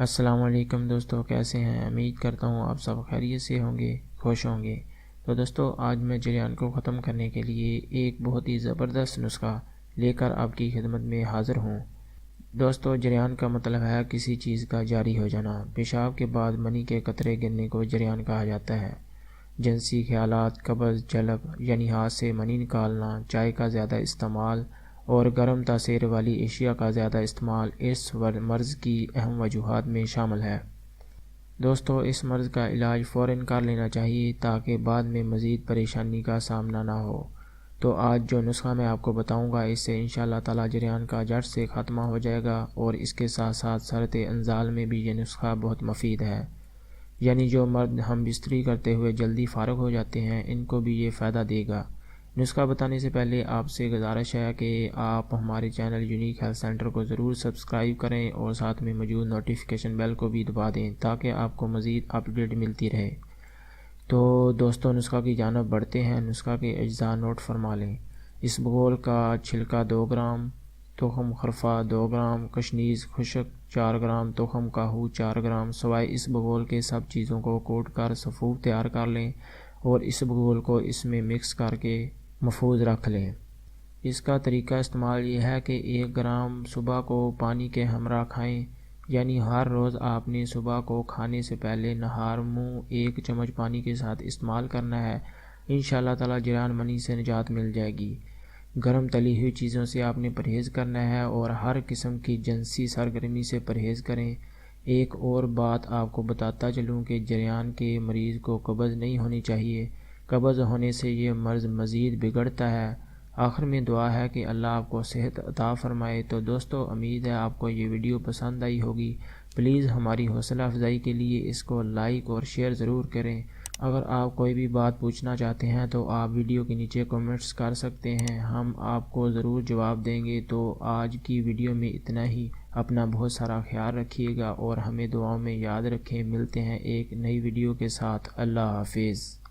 السلام علیکم دوستو، کیسے ہیں؟ امید کرتا ہوں آپ سب خیریت سے ہوں گے، خوش ہوں گے۔ تو دوستو، آج میں جریان کو ختم کرنے کے لیے ایک بہت ہی زبردست نسخہ لے کر آپ کی خدمت میں حاضر ہوں۔ دوستو، جریان کا مطلب ہے کسی چیز کا جاری ہو جانا۔ پیشاب کے بعد منی کے قطرے گرنے کو جریان کہا جاتا ہے۔ جنسی خیالات، قبض، جلب یعنی ہاتھ سے منی نکالنا، چائے کا زیادہ استعمال اور گرم تاثیر والی اشیاء کا زیادہ استعمال اس مرض کی اہم وجوہات میں شامل ہے۔ دوستو، اس مرض کا علاج فوراً کر لینا چاہیے تاکہ بعد میں مزید پریشانی کا سامنا نہ ہو۔ تو آج جو نسخہ میں آپ کو بتاؤں گا، اس سے انشاءاللہ تعالی جریان کا جڑ سے خاتمہ ہو جائے گا، اور اس کے ساتھ ساتھ صورت انزال میں بھی یہ نسخہ بہت مفید ہے۔ یعنی جو مرد ہم بستری کرتے ہوئے جلدی فارغ ہو جاتے ہیں، ان کو بھی یہ فائدہ دے گا۔ نسخہ بتانے سے پہلے آپ سے گزارش ہے کہ آپ ہمارے چینل یونیک ہیلتھ سینٹر کو ضرور سبسکرائب کریں اور ساتھ میں موجود نوٹیفیکیشن بیل کو بھی دبا دیں تاکہ آپ کو مزید اپڈیٹ ملتی رہے۔ تو دوستو، نسخہ کی جانب بڑھتے ہیں۔ نسخہ کے اجزاء نوٹ فرما لیں۔ اسبگول کا چھلکا 2 گرام، تخم خرفہ 2 گرام، کشنیز خشک 4 گرام، تخم کاہو 4 گرام۔ سوائے اسبگول کے سب چیزوں کو کوٹ کر سفوف تیار کر لیں اور اسبگول کو اس میں مکس کر کے محفوظ رکھ لیں۔ اس کا طریقہ استعمال یہ ہے کہ 1 گرام صبح کو پانی کے ہمراہ کھائیں، یعنی ہر روز آپ نے صبح کو کھانے سے پہلے نہار منہ 1 چمچ پانی کے ساتھ استعمال کرنا ہے۔ انشاءاللہ تعالی جریان منی سے نجات مل جائے گی۔ گرم تلی ہوئی چیزوں سے آپ نے پرہیز کرنا ہے اور ہر قسم کی جنسی سرگرمی سے پرہیز کریں۔ ایک اور بات آپ کو بتاتا چلوں کہ جریان کے مریض کو قبض نہیں ہونی چاہیے۔ قبض ہونے سے یہ مرض مزید بگڑتا ہے۔ آخر میں دعا ہے کہ اللہ آپ کو صحت عطا فرمائے۔ تو دوستو، امید ہے آپ کو یہ ویڈیو پسند آئی ہوگی۔ پلیز ہماری حوصلہ افزائی کے لیے اس کو لائک اور شیئر ضرور کریں۔ اگر آپ کوئی بھی بات پوچھنا چاہتے ہیں تو آپ ویڈیو کے نیچے کمنٹس کر سکتے ہیں، ہم آپ کو ضرور جواب دیں گے۔ تو آج کی ویڈیو میں اتنا ہی۔ اپنا بہت سارا خیال رکھیے گا اور ہمیں دعاؤں میں یاد رکھیں۔ ملتے ہیں ایک نئی ویڈیو کے ساتھ۔ اللہ حافظ۔